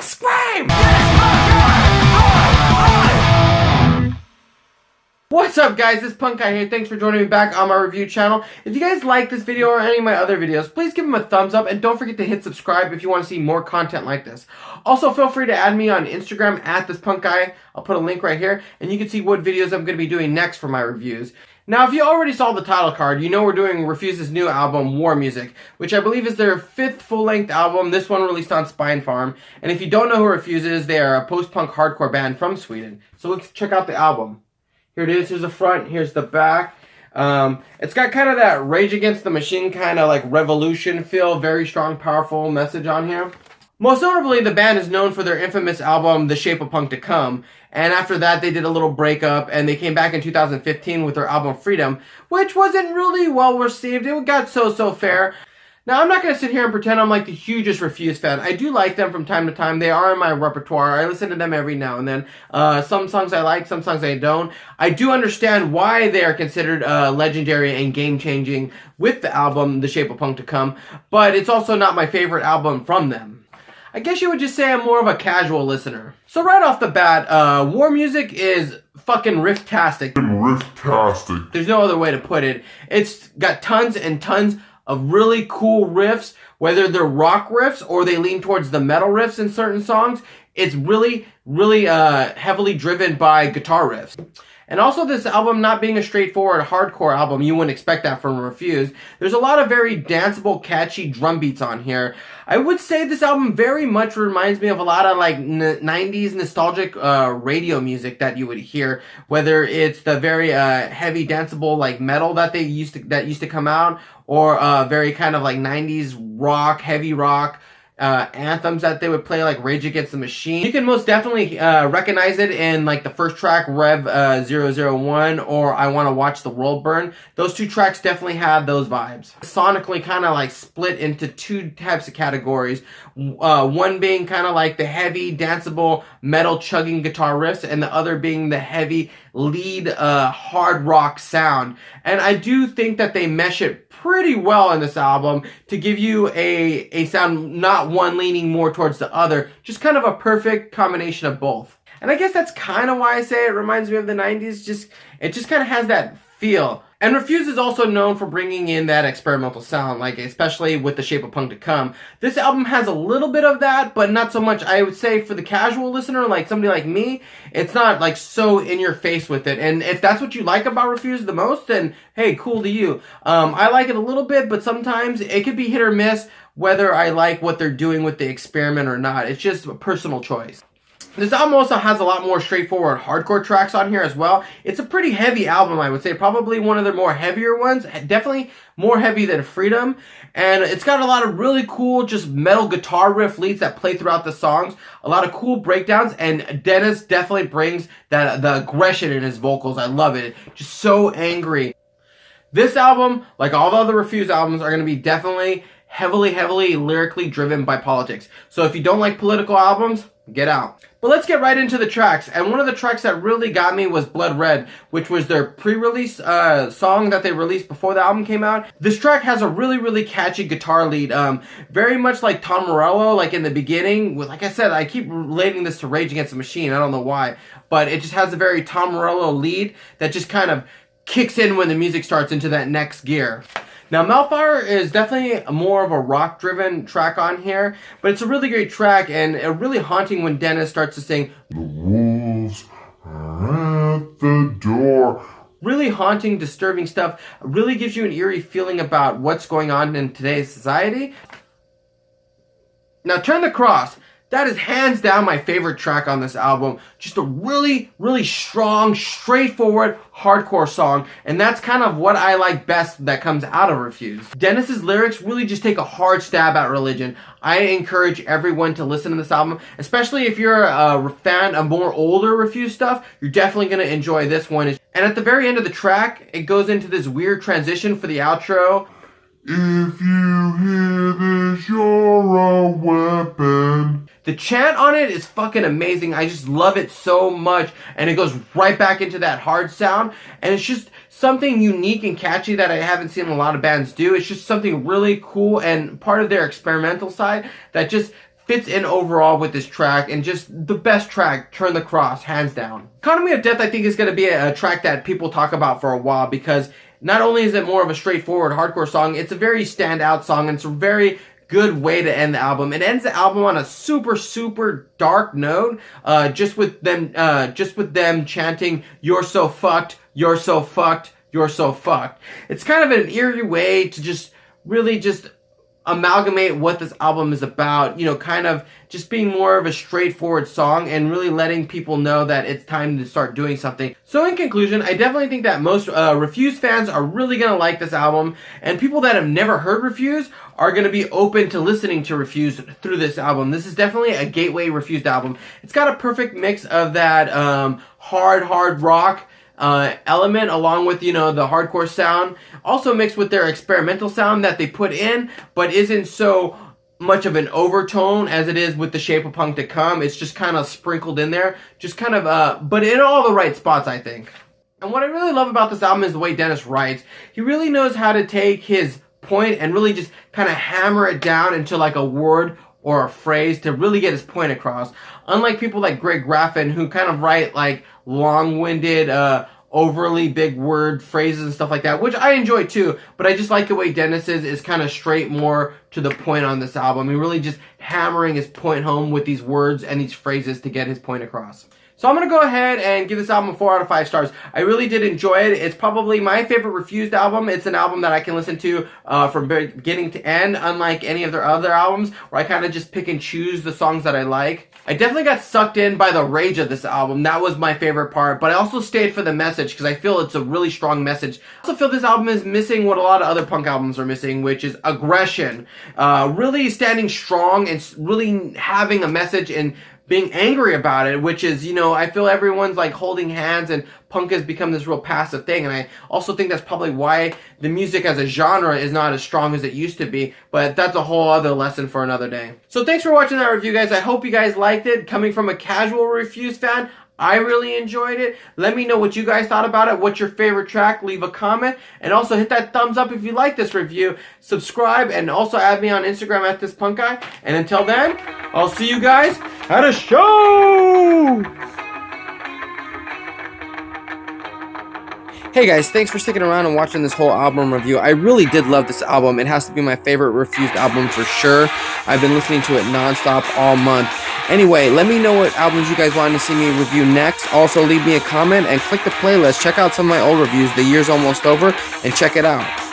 wanna scream! What's up guys, it's Punk Guy here. Thanks for joining me back on my review channel. If you guys like this video or any of my other videos, please give them a thumbs up and don't forget to hit subscribe if you want to see more content like this. Also, feel free to add me on Instagram at thispunkguy. I'll put a link right here and you can see what videos I'm going to be doing next for my reviews. Now, if you already saw the title card, you know we're doing Refuse's new album, War Music, which I believe is their 5th full-length album, this one released on Spinefarm. And if you don't know who Refuse is, they are a post-punk hardcore band from Sweden. So let's check out the album. Here it is, here's the front, here's the back. It's got kind of that Rage Against the Machine kind of like revolution feel, very strong, powerful message on here. Most notably, the band is known for their infamous album, The Shape of Punk to Come. And after that, they did a little breakup, and they came back in 2015 with their album Freedom, which wasn't really well received. It got so fair. Now, I'm not going to sit here and pretend I'm like the hugest Refuse fan. I do like them from time to time. They are in my repertoire. I listen to them every now and then. Some songs I like, some songs I don't. I do understand why they are considered legendary and game-changing with the album The Shape of Punk to Come, but it's also not my favorite album from them. I guess you would just say I'm more of a casual listener. So right off the bat, War Music is fucking riff-tastic. There's no other way to put it. It's got tons and tons of really cool riffs, whether they're rock riffs or they lean towards the metal riffs in certain songs. It's really heavily driven by guitar riffs. And also this album not being a straightforward hardcore album, you wouldn't expect that from Refuse. There's a lot of very danceable, catchy drum beats on here. I would say this album very much reminds me of a lot of like 90s nostalgic radio music that you would hear, whether it's the very heavy danceable like metal that used to come out, or very kind of like 90s rock, heavy rock anthems that they would play, like Rage Against the Machine. You can most definitely recognize it in like the first track, Rev 001, or I Want to Watch the World Burn. Those two tracks definitely have those vibes. Sonically kind of like split into two types of categories. One being kind of like the heavy, danceable, metal chugging guitar riffs, and the other being the heavy lead hard rock sound. And I do think that they mesh it pretty well in this album to give you a sound, not one leaning more towards the other, just kind of a perfect combination of both. And I guess that's kind of why I say it reminds me of the 90s, it just kind of has that feel. And Refuse is also known for bringing in that experimental sound, like especially with The Shape of Punk to Come. This album has a little bit of that, but not so much. I would say for the casual listener, like somebody like me, it's not like so in your face with it. And if that's what you like about Refuse the most, then hey, cool to you. I like it a little bit, but sometimes it could be hit or miss whether I like what they're doing with the experiment or not. It's just a personal choice. This album also has a lot more straightforward hardcore tracks on here as well. It's a pretty heavy album, I would say. Probably one of their more heavier ones. Definitely more heavy than Freedom. And it's got a lot of really cool just metal guitar riff leads that play throughout the songs. A lot of cool breakdowns. And Dennis definitely brings the aggression in his vocals. I love it. Just so angry. This album, like all the other Refuse albums, are going to be definitely heavily lyrically driven by politics. So if you don't like political albums, get out. But let's get right into the tracks. And one of the tracks that really got me was Blood Red, which was their pre-release song that they released before the album came out. This track has a really catchy guitar lead, very much like Tom Morello, like in the beginning. Like I said, I keep relating this to Rage Against the Machine. I don't know why, but it just has a very Tom Morello lead that just kind of kicks in when the music starts into that next gear. Now, Malfire is definitely more of a rock-driven track on here, but it's a really great track and really haunting when Dennis starts to sing, "The wolves are at the door." Really haunting, disturbing stuff. Really gives you an eerie feeling about what's going on in today's society. Now, Turn the Cross. That is hands down my favorite track on this album. Just a really strong, straightforward, hardcore song. And that's kind of what I like best that comes out of Refuse. Dennis's lyrics really just take a hard stab at religion. I encourage everyone to listen to this album, especially if you're a fan of more older Refuse stuff. You're definitely going to enjoy this one. And at the very end of the track, it goes into this weird transition for the outro. If you hear this, you're a weapon. The chant on it is fucking amazing. I just love it so much. And it goes right back into that hard sound. And it's just something unique and catchy that I haven't seen a lot of bands do. It's just something really cool and part of their experimental side that just fits in overall with this track, and just the best track, Turn the Cross, hands down. Economy of Death, I think, is going to be a track that people talk about for a while, because not only is it more of a straightforward hardcore song, it's a very standout song, and it's a very good way to end the album. It ends the album on a super, super dark note, just with them chanting, "You're so fucked, you're so fucked, you're so fucked." It's kind of an eerie way to just really just amalgamate what this album is about, you know, kind of just being more of a straightforward song and really letting people know that it's time to start doing something. So in conclusion, I definitely think that most Refused fans are really going to like this album, and people that have never heard Refused are going to be open to listening to Refused through this album. This is definitely a gateway Refused album. It's got a perfect mix of that hard rock element, along with, you know, the hardcore sound, also mixed with their experimental sound that they put in, but isn't so much of an overtone as it is with The Shape of Punk to Come. It's just kind of sprinkled in there, just kind of, but in all the right spots, I think. And what I really love about this album is the way Dennis writes. He really knows how to take his point and really just kind of hammer it down into like a word or a phrase to really get his point across. Unlike people like Greg Graffin, who kind of write like long-winded, overly big word phrases and stuff like that, which I enjoy too, but I just like the way Dennis is kind of straight, more to the point on this album. He really just hammering his point home with these words and these phrases to get his point across. So I'm going to go ahead and give this album a 4 out of 5 stars. I really did enjoy it. It's probably my favorite Refused album. It's an album that I can listen to from beginning to end, unlike any of their other albums, where I kind of just pick and choose the songs that I like. I definitely got sucked in by the rage of this album. That was my favorite part, but I also stayed for the message because I feel it's a really strong message. I also feel this album is missing what a lot of other punk albums are missing, which is aggression. Really standing strong and really having a message and being angry about it, which is, you know, I feel everyone's like holding hands and punk has become this real passive thing, and I also think that's probably why the music as a genre is not as strong as it used to be, but that's a whole other lesson for another day. So thanks for watching that review, guys. I hope you guys liked it. Coming from a casual Refused fan, I really enjoyed it. Let me know what you guys thought about it. What's your favorite track? Leave a comment. And also hit that thumbs up if you like this review. Subscribe and also add me on Instagram at ThisPunkGuy. And until then, I'll see you guys at a show! Hey guys, thanks for sticking around and watching this whole album review. I really did love this album. It has to be my favorite Refused album for sure. I've been listening to it nonstop all month. Anyway, let me know what albums you guys want to see me review next. Also, leave me a comment and click the playlist. Check out some of my old reviews. The year's almost over, and check it out.